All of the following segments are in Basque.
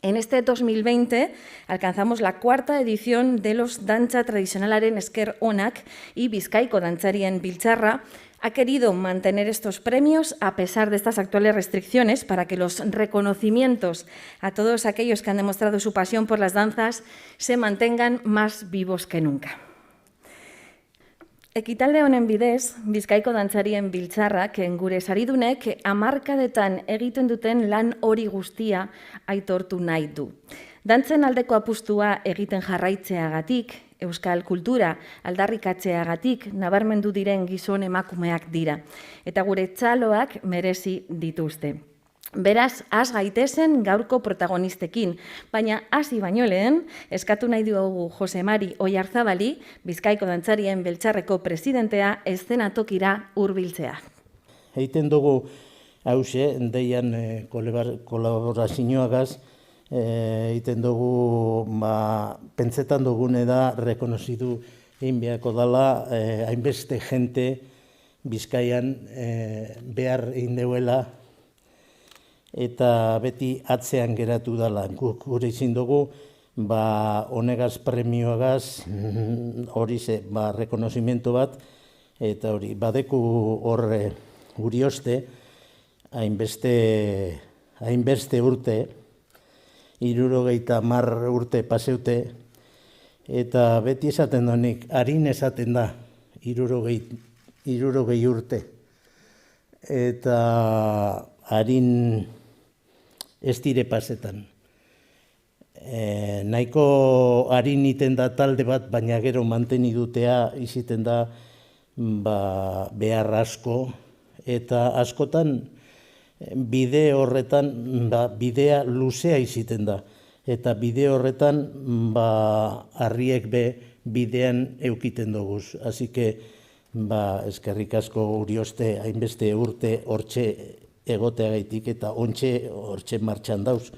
En este 2020 alcanzamos la 4ª edición de los Dantza Tradicionalaren Esker Onak y Bizkaiko Dantzarien Biltzarra ha querido mantener estos premios a pesar de estas actuales restricciones para que los reconocimientos a todos aquellos que han demostrado su pasión por las danzas se mantengan más vivos que nunca. Ekitalde honen bidez, Bizkaiko Dantzarien Biltzarrak gure saridunek hamarkadetan egiten duten lan hori guztia aitortu nahi du. Dantzen aldeko apustua egiten jarraitzeagatik, euskal kultura aldarrikatzeagatik nabarmendu diren gizon emakumeak dira, eta gure txaloak merezi dituzte. Beraz, has gaitezen gaurko protagonistekin, baina hasi baino lehen, eskatu nahi dugu Jose Mari Oiarzabali, Bizkaiko Dantzarien Biltzarreko presidentea, eszenatokira hurbiltzea. Egiten dugu hause, deian kolaborazioagaz, egiten dugu, pentsetan dugune da, rekonozidu egin beharko dela, hainbeste jente Bizkaian behar egin deuela, eta beti atzean geratu dela. Guk gure izin dugu, honegaz premioagaz, hori ze, rekonozimiento bat, eta hori, badeku horre guri oste, hainbeste urte, 70 urte paseute, eta beti esaten donik, harin esaten da, 60 urte, eta harin ez dire pasetan. Nahiko harin iten da talde bat, baina gero manteni dutea iziten da behar asko, eta askotan bide horretan bidea luzea iziten da, eta bide horretan harriek be bidean eukiten duguz. Así que eskerrik asko urioste hainbeste urte hortxe egoteagaitik eta hortxe martxan dauz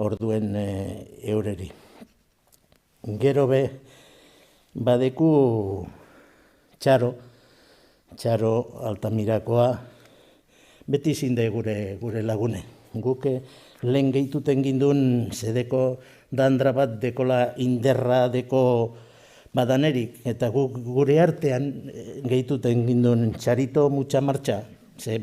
orduen eureri. Gero be, badeku Txaro Altamirakoa, beti zinde gure lagune. Guk lehen gehituten gindun zedeko dandra bat dekola inderra deko badanerik, eta guk gure artean gehituten gindun Txarito mutxa martxa. Ze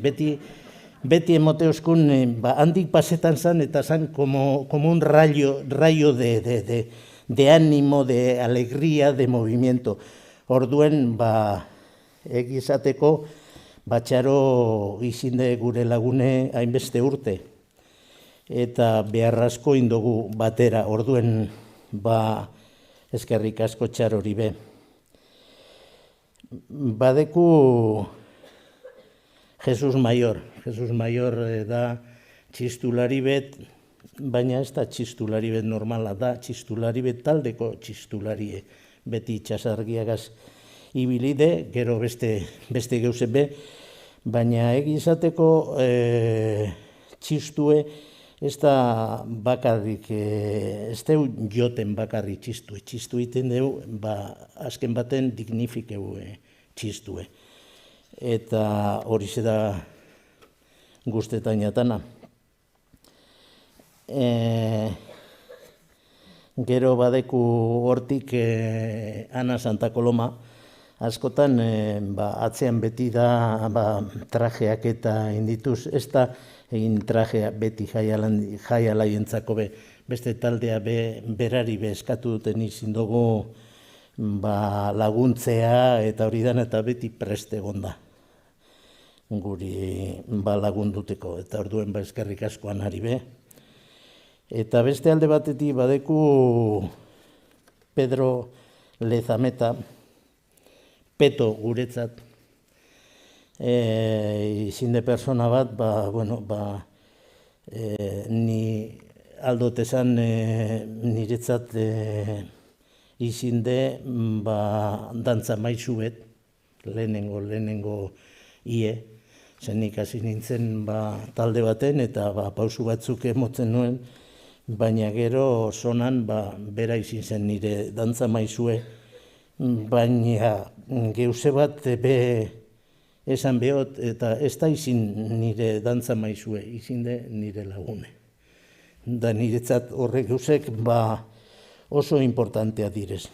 beti emote euskun handik pasetan zan, eta zan como un rayo de ánimo, de alegría, de movimiento. Orduen, egizateko, Txaro izinde gure lagune hainbeste urte. Eta beharrazko indogu batera, orduen, eskerrik asko Txarori be. Badeku Jesus Mayor da txistulari bet, baina ez da txistulari bet normala, da txistulari bet taldeko txistularie, beti itxasargiagaz ibilide, gero beste geuze be, baina egizateko txistue ez da bakarrik, ez deu joten bakarrik txistue, txistu iten deu, azken baten dignifikeu txistue. Eta hori da guztetan jatana. Gero badeku hortik Ana Santa Coloma, askotan atzean beti da trajeak eta indituz, ez da egin trajea beti jaialaientzako be, beste taldea berari be eskatu duten izin dugu laguntzea eta hori dan eta beti preste egonda guri lagunduteko, eta orduen eskerrik askoan ari be. Eta beste alde batetik badeku Pedro Lezameta, Peto guretzat, izinde persona bat, ni aldotezan niretzat izinde dantza maizu bet, lehenengo ie, zenik hasi nintzen talde baten eta pausu batzuk emotzen nuen, baina gero sonan bera izin zen nire dantza maizue, baina geuse bat be esan behot eta ez da izin nire dantza maizue, izin de nire lagune. Da niretzat horrek gauzek oso importantea direz.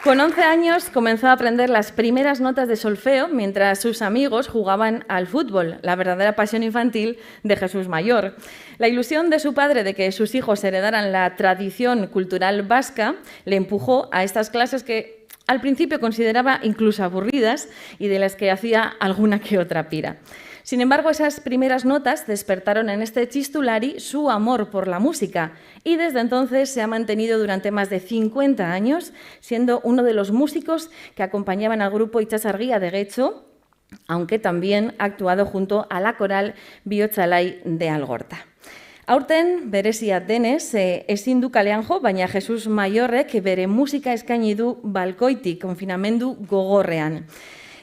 Con 11 años comenzó a aprender las primeras notas de solfeo mientras sus amigos jugaban al fútbol, la verdadera pasión infantil de Jesús Mayor. La ilusión de su padre de que sus hijos heredaran la tradición cultural vasca le empujó a estas clases que al principio consideraba incluso aburridas y de las que hacía alguna que otra pira. Sin embargo, esas primeras notas despertaron en este chistulari su amor por la música y desde entonces se ha mantenido durante más de 50 años, siendo uno de los músicos que acompañaban al grupo Itsasargia de Getxo, aunque también ha actuado junto a la coral Bihotzalai de Algorta. Aurten, berezia denez, ezin du kalean jo, baina Jesus Maiorrek bere musika eskaini du balkoitik, konfinamendu gogorrean.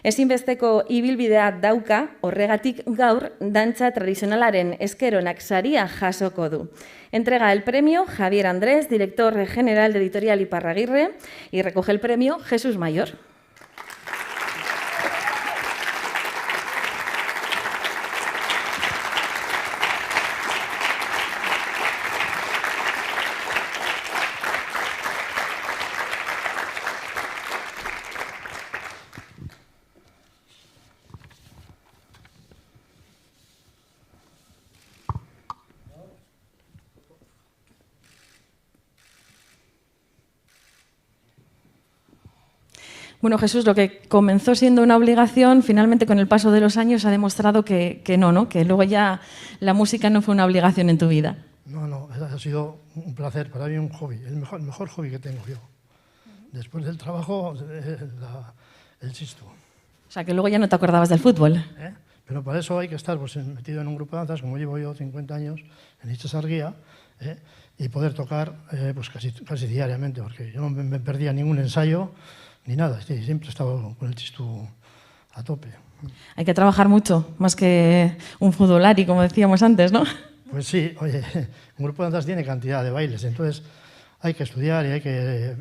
Ezinbesteko ibilbidea dauka, horregatik gaur, dantza tradizionalaren eskeronak saria jasoko du. Entrega el premio Javier Andrés, director general de Editorial Iparraguirre, y recoge el premio Jesús Mayor. Bueno, Jesús, lo que comenzó siendo una obligación, finalmente con el paso de los años ha demostrado que no, que luego ya la música no fue una obligación en tu vida. No, ha sido un placer, para mí un hobby, el mejor hobby que tengo yo. Después del trabajo, el chistu. O sea, que luego ya no te acordabas del fútbol. Pero para eso hay que estar metido en un grupo de danzas, como llevo yo 50 años, en Itsasargia, y poder tocar casi diariamente, porque yo no me perdía ningún ensayo, ni nada, siempre he estado con el chistu a tope. Hay que trabajar mucho, más que un futbolari, como decíamos antes, ¿no? Pues sí, oye, un grupo de danzas tiene cantidad de bailes, entonces hay que estudiar y hay que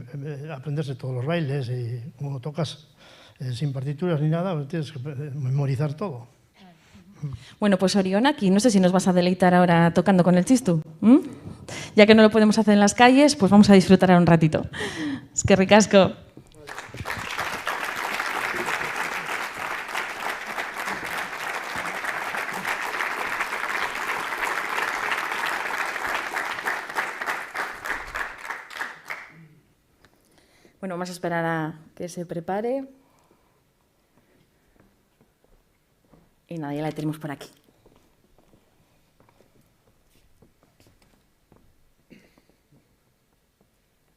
aprenderse todos los bailes, y como tocas sin partituras ni nada, pues tienes que memorizar todo. Bueno, pues Orionaki, no sé si nos vas a deleitar ahora tocando con el chistu. Ya que no lo podemos hacer en las calles, pues vamos a disfrutar ahora un ratito. Es que ricasco. Bueno, vamos a esperar a que se prepare. Y nada, ya la tenemos por aquí.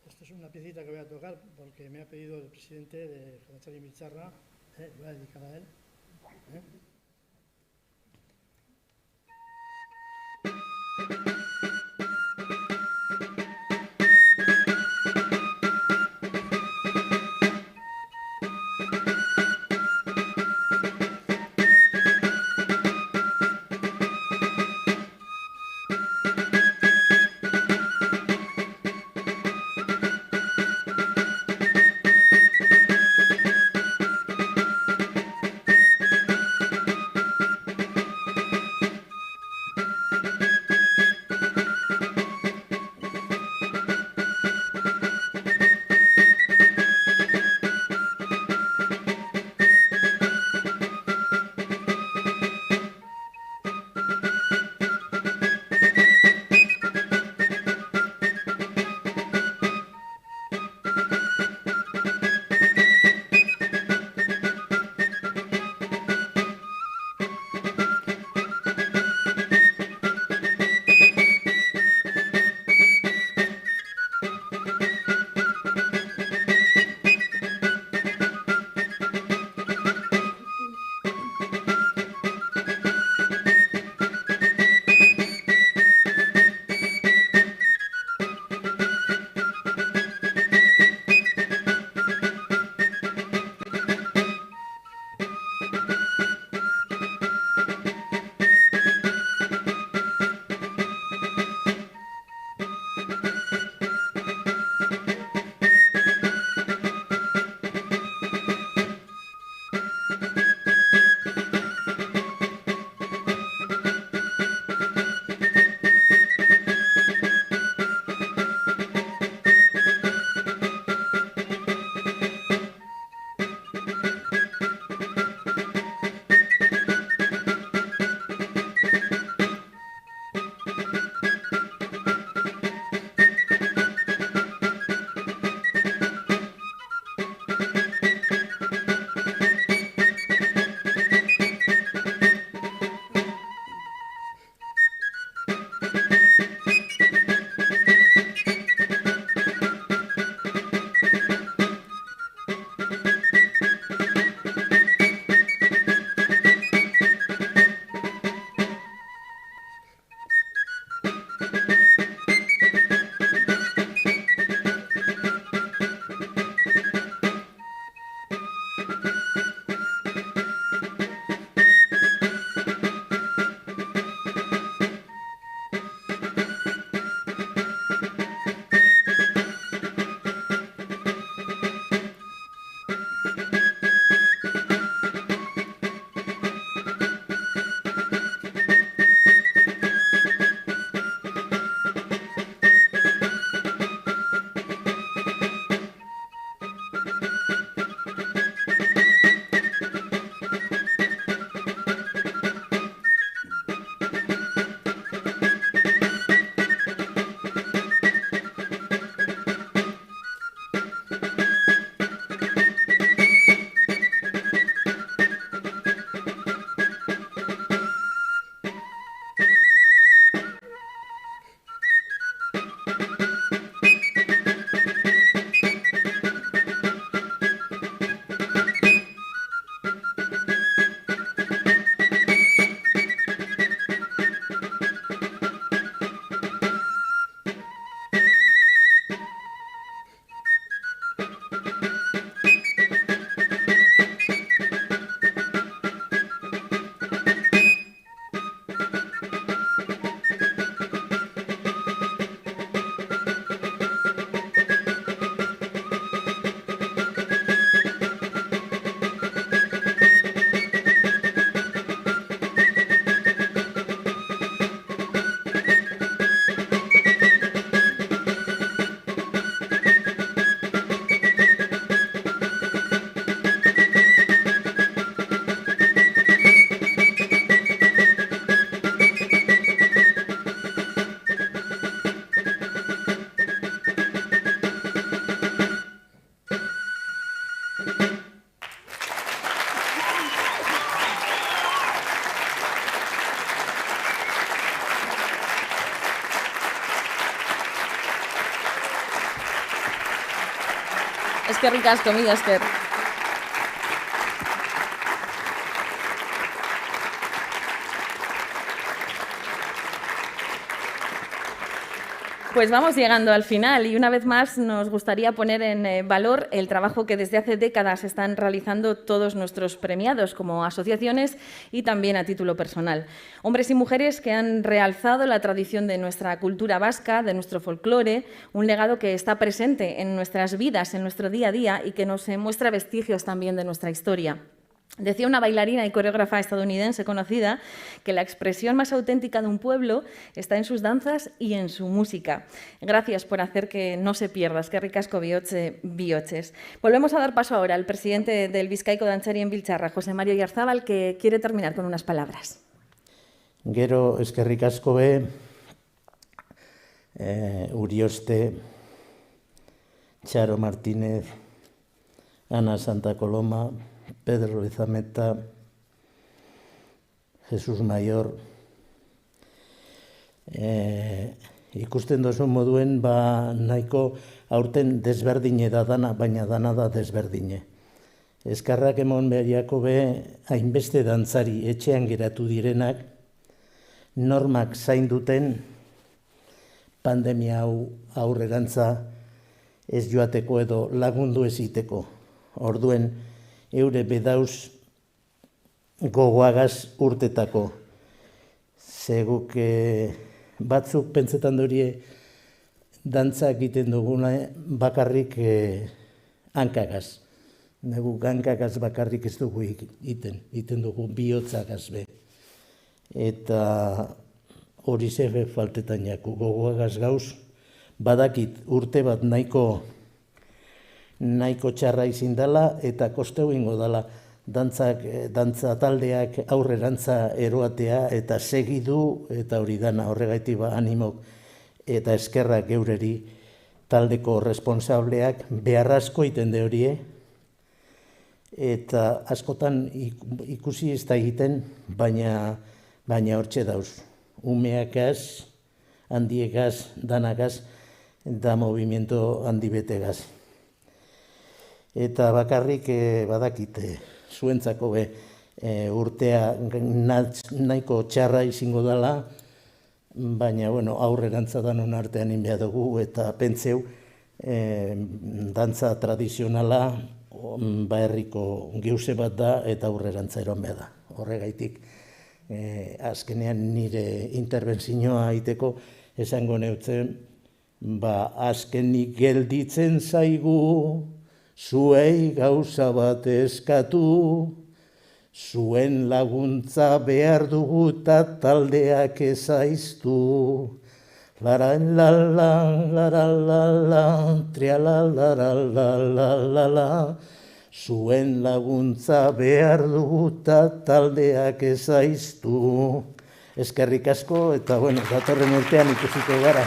Esta es una piecita que voy a tocar porque me ha pedido el presidente de Janatxari Biltzarra, voy a dedicar a él. Eskerrik asko, mila esker. Pues vamos llegando al final y una vez más nos gustaría poner en valor el trabajo que desde hace décadas están realizando todos nuestros premiados como asociaciones y también a título personal. Hombres y mujeres que han realzado la tradición de nuestra cultura vasca, de nuestro folclore, un legado que está presente en nuestras vidas, en nuestro día a día y que nos muestra vestigios también de nuestra historia. Decía una bailarina y coreógrafa estadounidense conocida que la expresión más auténtica de un pueblo está en sus danzas y en su música. Gracias por hacer que no se pierda. Eskerrik asko bihotxez. Volvemos a dar paso ahora al presidente del Bizkaiko Dantzarien Biltzarra, José Mario Oyarzábal, que quiere terminar con unas palabras. Gero, eskerrik asko Urioste, Txaro Martínez, Ana Santa Coloma, Pedro Lezameta, Jesus Mayor. Ikusten duzun moduen, nahiko aurten desberdine da dana, baina dana da desberdine. Eskarrak emon behiako hainbeste dantzari etxean geratu direnak, normak zain duten pandemia hau aurrerantza ez joateko edo lagundu eziteko. Orduen, eure bedauz gogoagaz urtetako. Zeguk batzuk pentsetan dorie dantza egiten duguna bakarrik hankagaz. Neguk hankagaz bakarrik ez dugu egiten dugu bihotzagaz be. Eta hori zebe faltetan jaku gogoagaz gauz, badakit urte bat nahiko txarra izin dela eta kosteu ingo dela dantza taldeak aurrerantza eroatea eta segidu eta hori dana horregaitik animok eta eskerrak geureri taldeko responsableak beharrazko itende horie eta askotan ikusi ez da egiten, baina hortxe dauz. Umeakaz, handiegaz, danagaz, da movimiento handi betegaz. Eta bakarrik badakite, zuentzako urtea nahiko txarra izango dela, baina aurrerantza danon artean inbea dugu eta pentseu dantza tradizionala herriko geuse bat da eta aurrerantza eron behar da. Horregaitik, azkenean nire interbentzioa aiteko esango neutzen, azkenik gelditzen zaigu, zuei gauza bat eskatu, zuen laguntza behar dugu eta taldeak ezaiztu. Lara-la-la, triala-lara-la-la-la, zuen laguntza behar dugu eta taldeak ezaiztu. Eskerrik asko eta datorren urtean ikusiko gara.